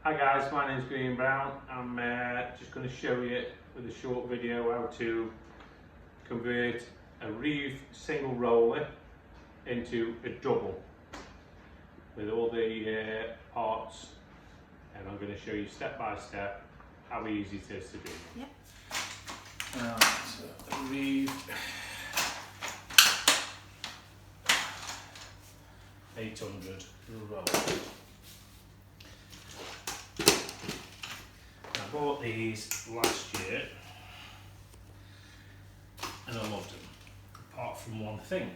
Hi guys, my name's Green Brown. I'm just going to show you with a short video how to convert a Rive single roller into a double with all the parts, and I'm going to show you step by step how easy it is to do. Yep. So Rive 800 roller. I bought these last year and I loved them, apart from one thing.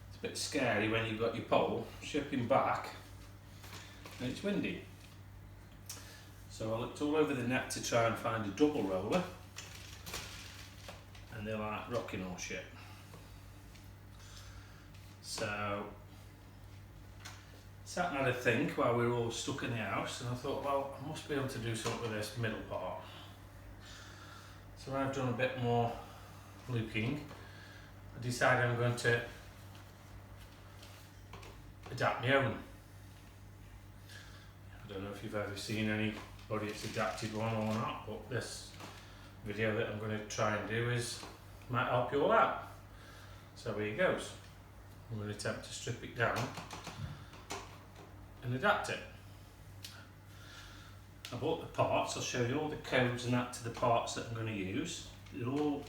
It's a bit scary when you've got your pole shipping back and it's windy. So I looked all over the net to try and find a double roller, and they're like rocking all shit. So sat and had a think while we were all stuck in the house, and I thought, well, I must be able to do something with this middle part. So I've done a bit more looking. I decided I'm going to adapt my own. I don't know if you've ever seen anybody that's adapted one or not, but this video that I'm going to try and do might help you all out. So here it goes. I'm going to attempt to strip it down and adapt it. I bought the parts. I'll show you all the codes and that to the parts that I'm going to use. They're all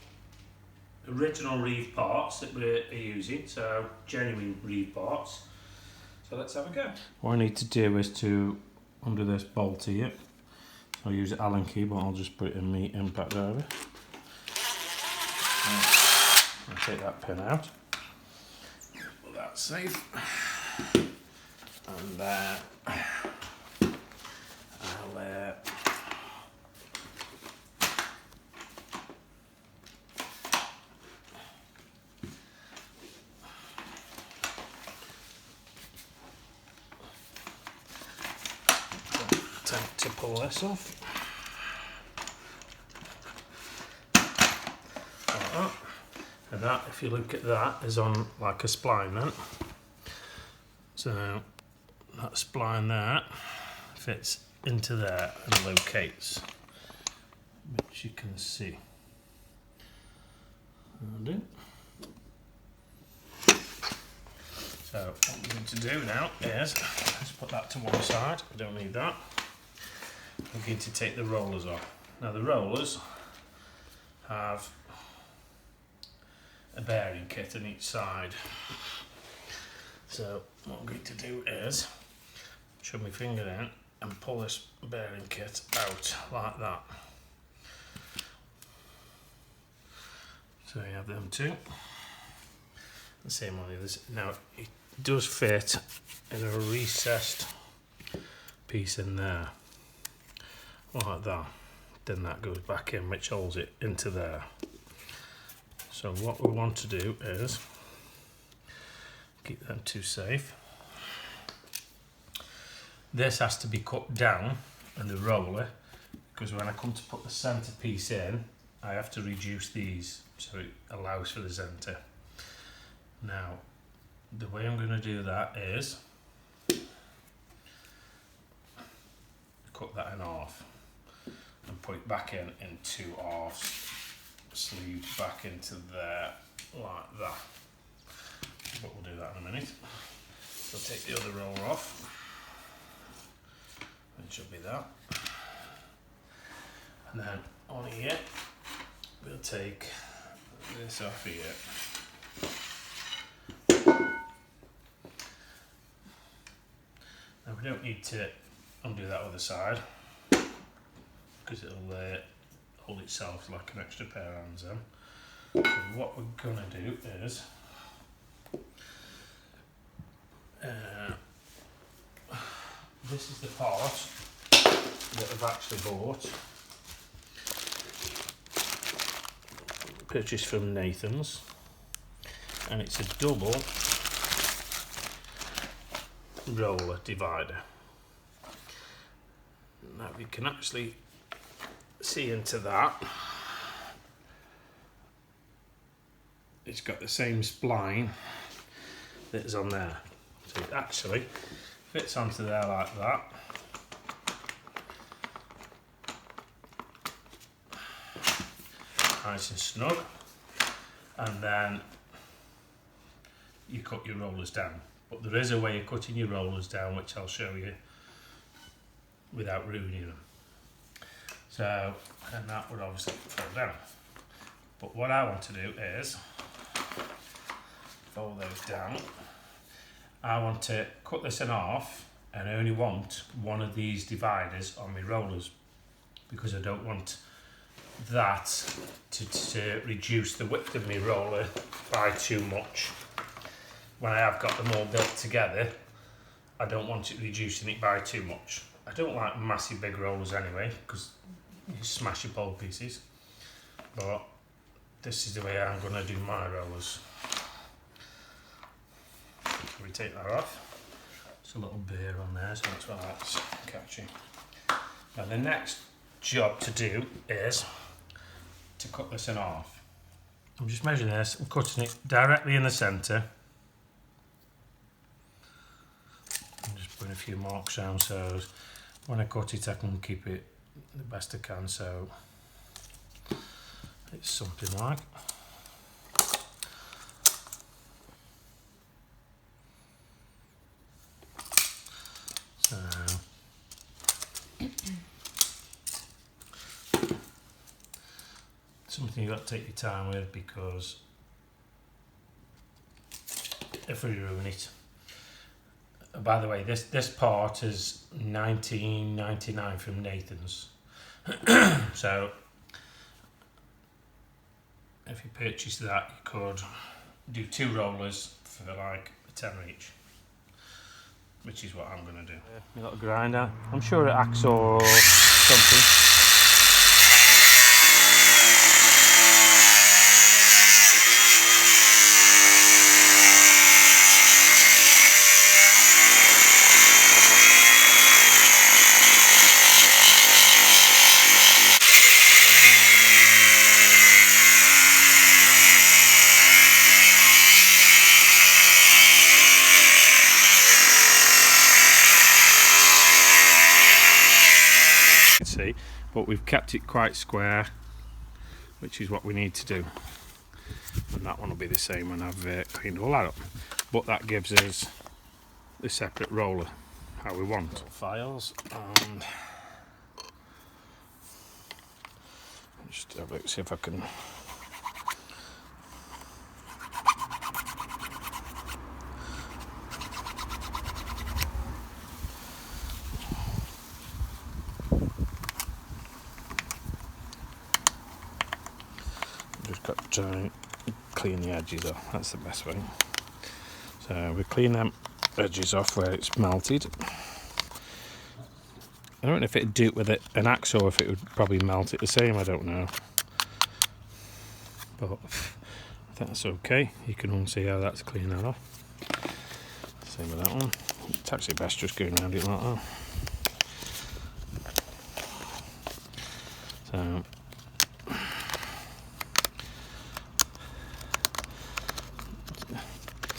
original Rive parts that we're using, so genuine Rive parts. So let's have a go. What I need to do is to undo this bolt here. I'll use an Allen key, but I'll just put it in the impact driver. I'll take that pin out. Put that safe. And I'll attempt to pull this off. Like that. And that, if you look at that, is on like a spline then. So that spline there fits into there and locates, which you can see. So what we're going to do now is, let's put that to one side, we don't need that. We're going to take the rollers off. Now the rollers have a bearing kit on each side. So what I'm going to do is shove my finger in and pull this bearing kit out like that. So you have them two. The same on the others. Now it does fit in a recessed piece in there, like that. Then that goes back in, which holds it into there. So what we want to do is keep them two safe. This has to be cut down in the roller, because when I come to put the centre piece in, I have to reduce these so it allows for the centre. Now, the way I'm going to do that is cut that in half and put it back in two halves, sleeved back into there like that. But we'll do that in a minute. So I'll take the other roller off. It should be that. And then on here, we'll take this off here. Now we don't need to undo that other side, because it'll hold itself like an extra pair of hands then. So what we're going to do is this is the part that I've actually bought, purchased from Nathan's, and it's a double roller divider. Now you can actually see into that. It's got the same spline that is on there. So it actually fits onto there like that. nice and snug, and then you cut your rollers down. But there is a way of cutting your rollers down which I'll show you without ruining them. So, and that would obviously fall down. But what I want to do is fold those down. I want to cut this in half and only want one of these dividers on my rollers, because I don't want that to reduce the width of my roller by too much. When I have got them all built together, I don't want it reducing it by too much. I don't like massive big rollers anyway, because you smash your pole pieces. But this is the way I'm going to do my rollers. We take that off. There's a little burr on there, so that's why that's catching. Now the next job to do is to cut this in half. I'm just measuring this and cutting it directly in the centre. I'm just putting a few marks down so when I cut it I can keep it the best I can, so it's something like. So something you've got to take your time with, because if we ruin it. By the way, this part is 19.99 from Nathan's. So if you purchase that, you could do 2 rollers for like a tenner each, which is what I'm going to do. My little grinder. I'm sure it acts or something. See, but we've kept it quite square, which is what we need to do, and that one will be the same when I've cleaned all that up, but that gives us the separate roller how we want. Files, and just have a look, see if I can to clean the edges off. That's the best way. So we clean them edges off where it's melted. I don't know if it'd do it with an axe or if it would probably melt it the same, I don't know, but I think that's okay. You can all see how that's cleaning that off. Same with that one. It's actually best just going around it like that. So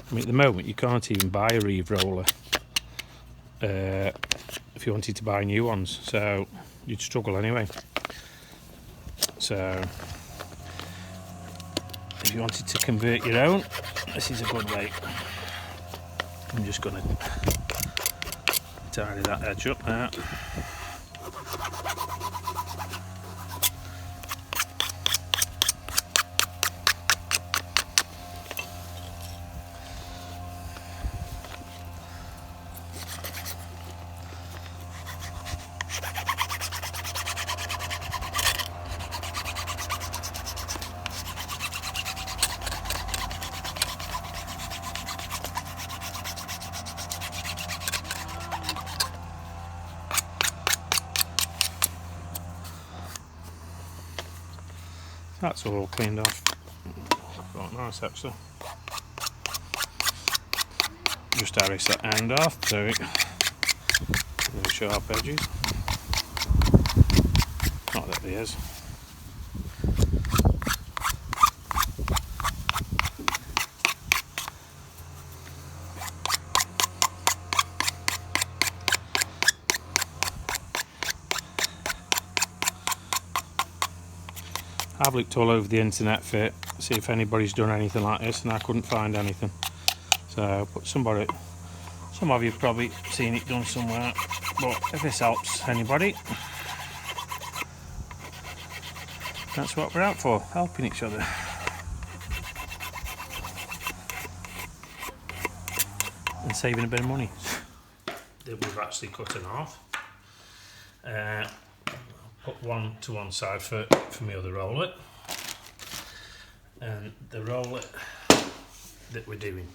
I mean, at the moment you can't even buy a Rive roller if you wanted to buy new ones, so you'd struggle anyway. So if you wanted to convert your own, this is a good way. I'm just going to tidy that edge up there. That's all cleaned off. Quite nice actually. Just harris that end off so it no sharp edges. Not that there is. I've looked all over the internet for see if anybody's done anything like this, and I couldn't find anything. So, but some of you have probably seen it done somewhere. But if this helps anybody, that's what we're out for, helping each other. And saving a bit of money. That we've actually cut in half. Put one to one side for my other roller. And the roller that we're doing.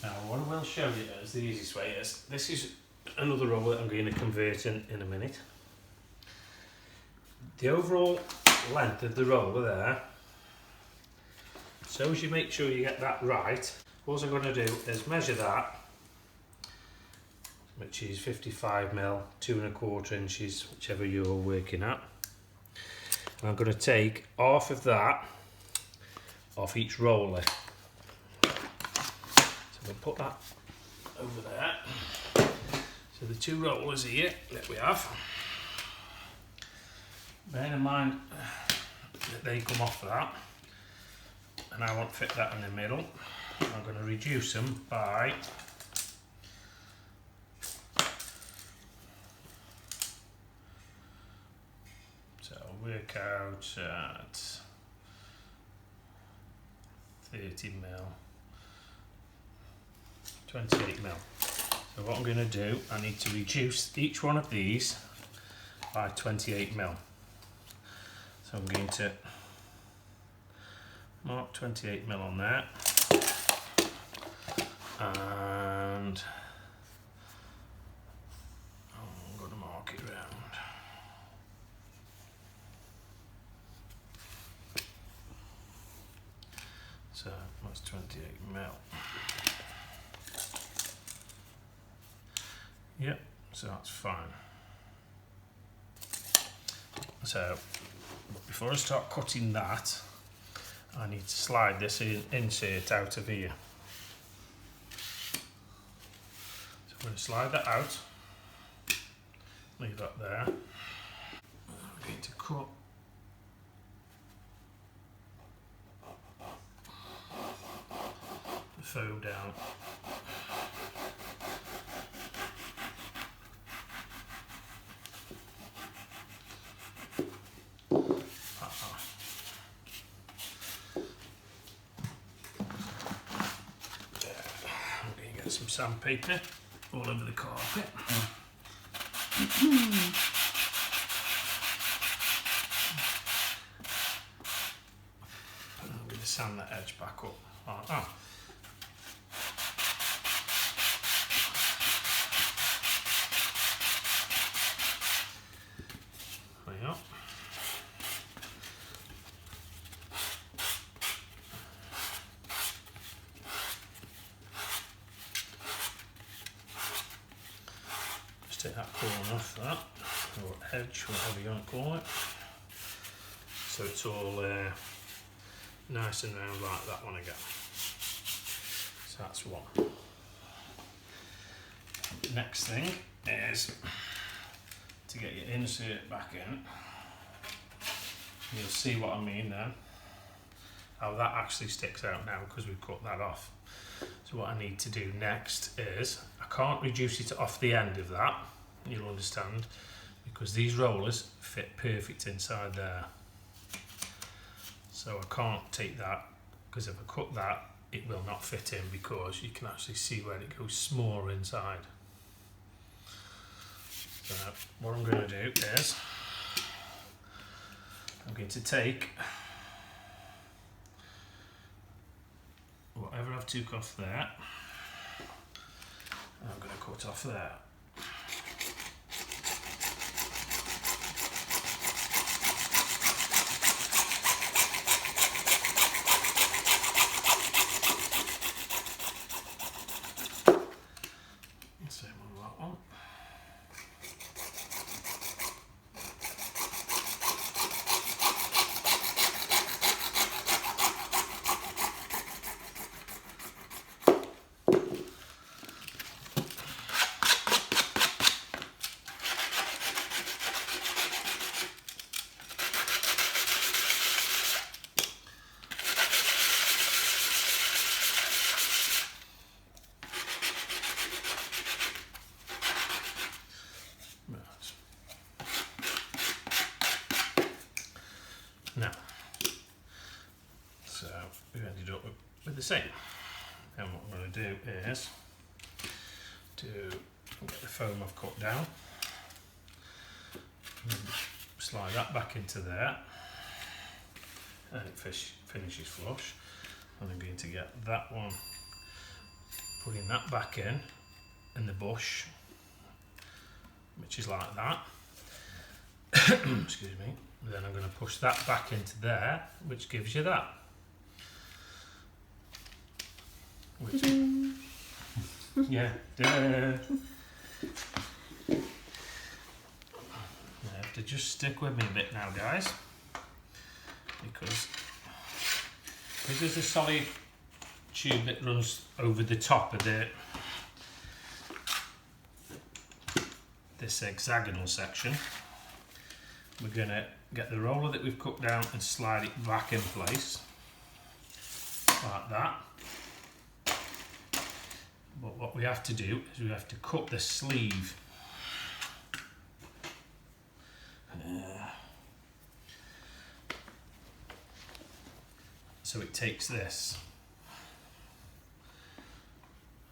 Now what I will show you is the easiest way is, this is another roller that I'm going to convert in a minute. The overall length of the roller there, so as you make sure you get that right, what I'm going to do is measure that, which is 55mm, 2¼ inches, whichever you're working at. And I'm going to take half of that off each roller. So we'll put that over there. So the two rollers here that we have, bear in mind that they come off that, and I won't fit that in the middle. I'm going to reduce them by work out at 30mm, 28mm. So what I'm going to do, I need to reduce each one of these by 28mm. So I'm going to mark 28mm on there, and I'm going to mark it round. So that's 28mm. Yep, so that's fine. So before I start cutting that, I need to slide this insert out of here. So I'm going to slide that out, leave that there. I'm going to cut the foam down. Some sandpaper all over the carpet. I'm going to sand that edge back up like that. There you go. Take that corner off that, or edge, whatever you want to call it, so it's all nice and round like that one again. So that's one. Next thing is to get your insert back in. You'll see what I mean then, how that actually sticks out now because we've cut that off. So what I need to do next is, I can't reduce it off the end of that, you'll understand, because these rollers fit perfect inside there. So I can't take that, because if I cut that, it will not fit in, because you can actually see where it goes smaller inside. So what I'm going to do is, I'm going to take whatever I've took off there, and I'm going to cut off there. Same with that one. the same. And what I'm going to do is to get the foam I've cut down, and slide that back into there, and it finishes flush. And I'm going to get that one, putting that back in the bush, which is like that. Excuse me. Then I'm going to push that back into there, which gives you that. Which, yeah. You have to just stick with me a bit now, guys, because there's a solid tube that runs over the top of this hexagonal section. We're going to get the roller that we've cut down and slide it back in place like that. But what we have to do is we have to cut the sleeve. So it takes this.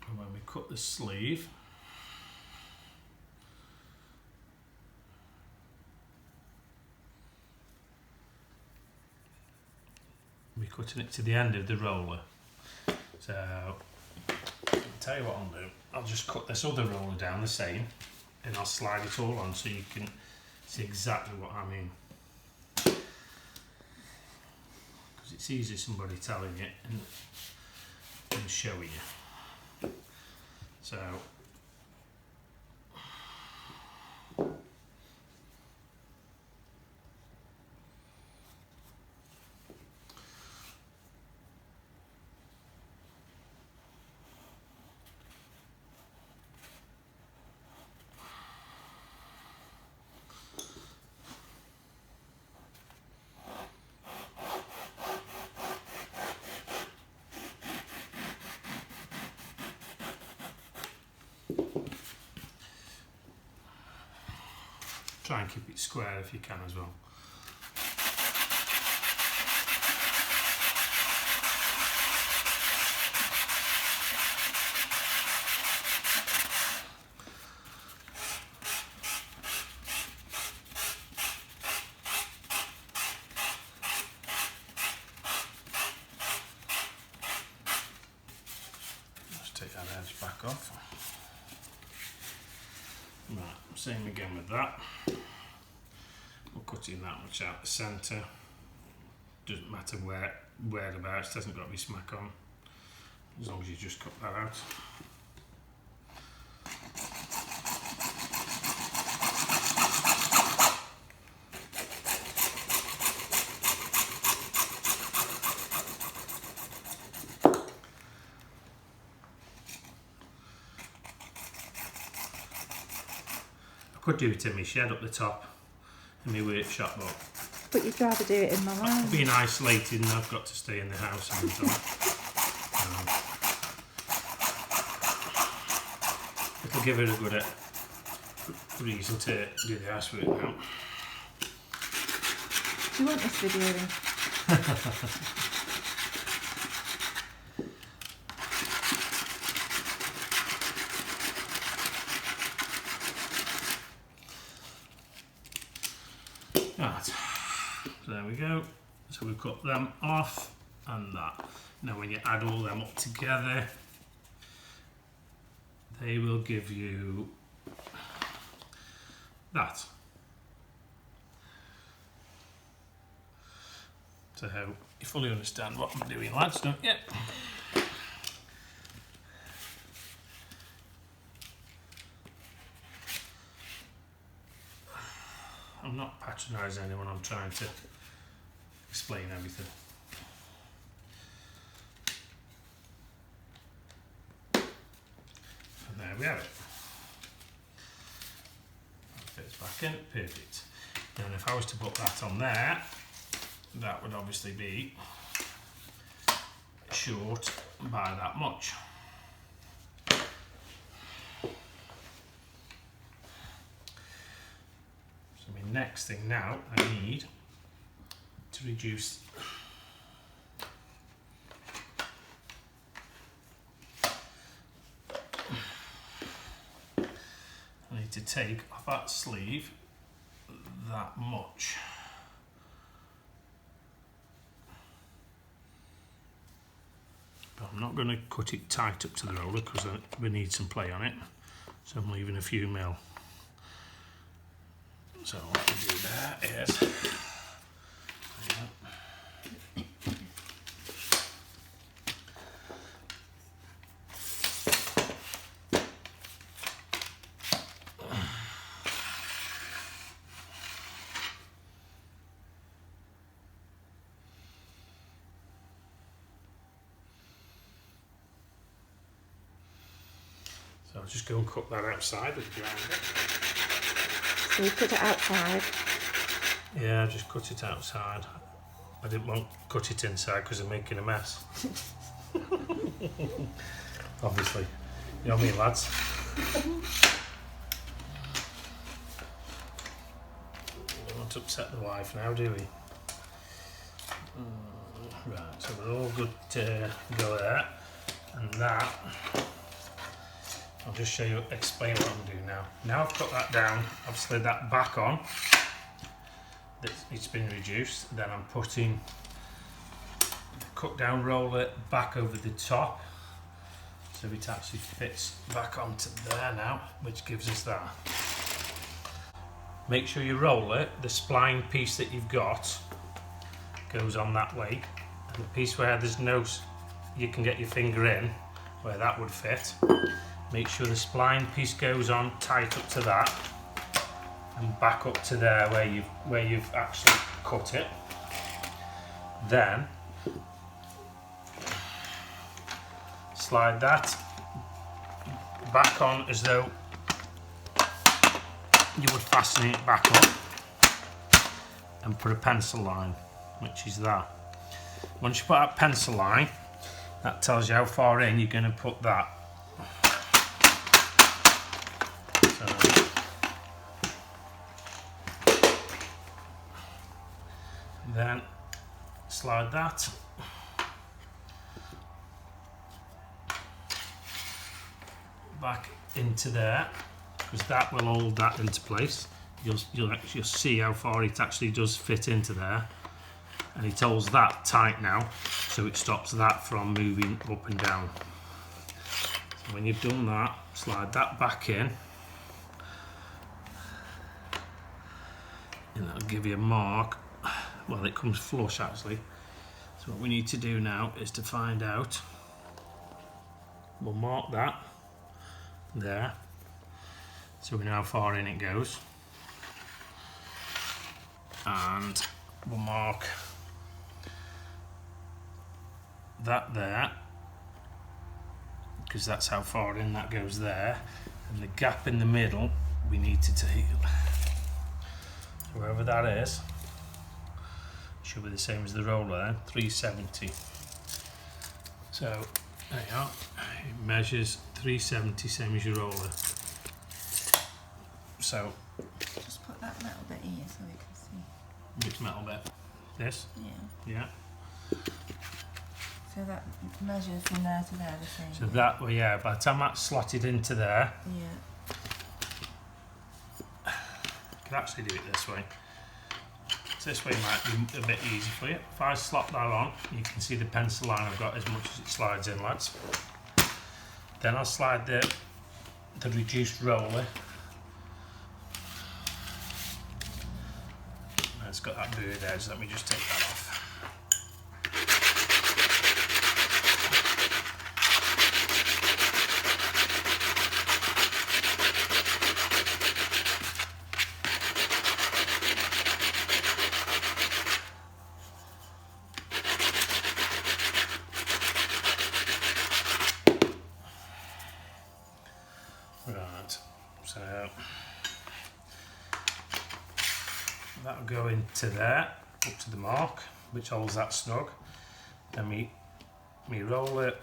And when we cut the sleeve, we're cutting it to the end of the roller. So I'll tell you what I'll do. I'll just cut this other roller down the same, and I'll slide it all on so you can see exactly what I mean. Because it's easy somebody telling you and showing you. So try and keep it square if you can as well. Just take that edge back off. Right, same again with that. We're cutting that much out the centre. Doesn't matter whereabouts, doesn't got to be smack on. As long as you just cut that out. I could do it in my shed up the top in my workshop, but you'd rather do it in the line. Being isolated and I've got to stay in the house and it'll give it a good reason to do the housework now. Do you want this video then? Right, so there we go. So we've cut them off and that. Now when you add all them up together, they will give you that. So you fully understand what I'm doing, lads, don't you? I'm not patronising anyone, I'm trying to explain everything. And there we have it. That fits back in, perfect. And if I was to put that on there, that would obviously be short by that much. Next thing now, I need to reduce to take off that sleeve that much. But I'm not going to cut it tight up to the roller because we need some play on it. So I'm leaving a few mil. So what we do there is, so I'll just go and cut that outside with the grinder. So you put it outside. Yeah, I just cut it outside. I didn't want to cut it inside because I'm making a mess. Obviously. You know me, lads. We don't want to upset the wife now, do we? Right, so we're all good to go there. And that, I'll just show you, explain what I'm doing now. Now I've got that down, I've slid that back on. It's been reduced. Then I'm putting the cut down roller back over the top. So it actually fits back onto there now, which gives us that. Make sure you roll it. The spline piece that you've got goes on that way. And the piece where there's no, you can get your finger in, where that would fit. Make sure the spline piece goes on tight up to that and back up to there where you've actually cut it. Then slide that back on as though you would fasten it back up and put a pencil line, which is that. Once you put that pencil line, that tells you how far in you're going to put that. Then slide that back into there, because that will hold that into place. You'll actually see how far it actually does fit into there, and it holds that tight now, so it stops that from moving up and down. So when you've done that, slide that back in, and that'll give you a mark. Well, it comes flush actually. So what we need to do now is to find out. We'll mark that there, so we know how far in it goes. And we'll mark that there, because that's how far in that goes there. And the gap in the middle, we need to take, so wherever that is, should be the same as the roller then, 370. So there you are, it measures 370, same as your roller. So Just put that metal bit here so we can see. which metal bit? This? Yeah. Yeah. So that measures from there to there the same. So that, well, yeah, by the time that's slotted into there, Yeah. you could actually do it this way. So this way might be a bit easy for you. If I slot that on, you can see the pencil line I've got as much as it slides in, lads. Then I'll slide the reduced roller. It's got that buoy there, so let me just take that off. Right, so that'll go into there, up to the mark, which holds that snug. Then me roll it,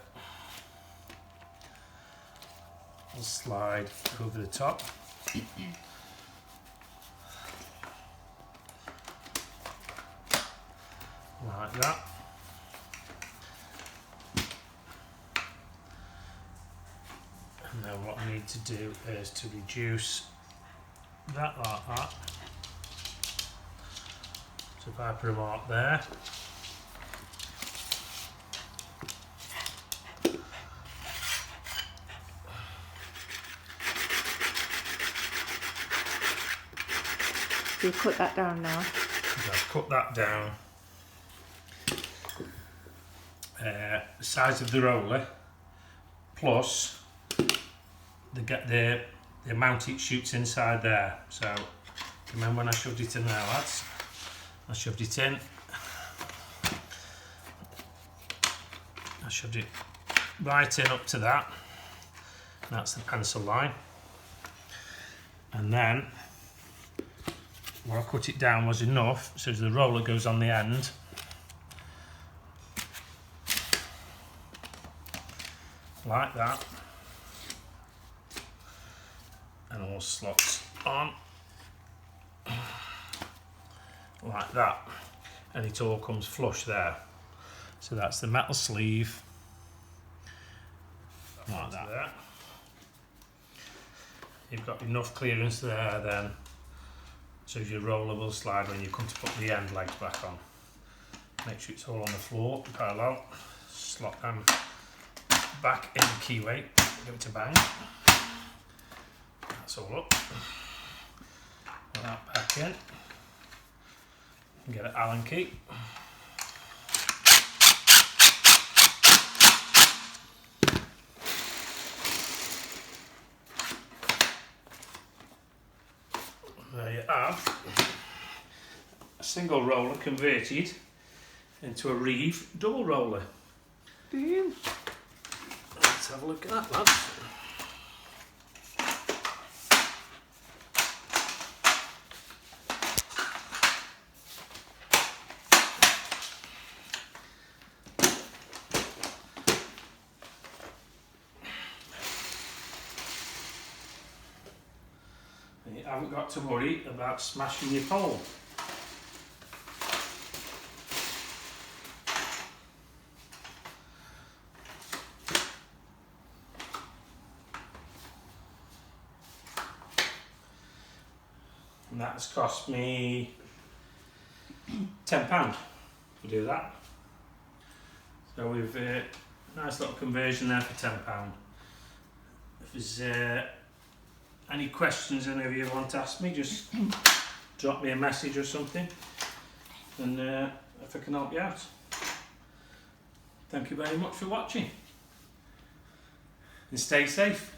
will slide over the top. Like that. And then what I need to do is to reduce that like that. So if I put a mark there, So you cut that down now. I've cut that down. The size of the roller plus the amount it shoots inside there. So remember when I shoved it in there, lads? I shoved it in. I shoved it right in up to that. That's the pencil line. And then where I cut it down was enough so the roller goes on the end. Like that. And all slots on. Like that. And it all comes flush there. So that's the metal sleeve. Like that. There. You've got enough clearance there then, so your roller will slide when you come to put the end legs back on. Make sure it's all on the floor, parallel. Slot them back in the keyway, give it a bang. That's all up. Put that back in. Get an Allen key. There you have a single roller converted into a Rive double roller. Boom. Let's have a look at that, lads. And you haven't got to worry about smashing your pole. And that's cost me £10 to do that. So we've nice little conversion there for £10. If there's any questions any of you want to ask me, just drop me a message or something, and if I can help you out. Thank you very much for watching, and stay safe.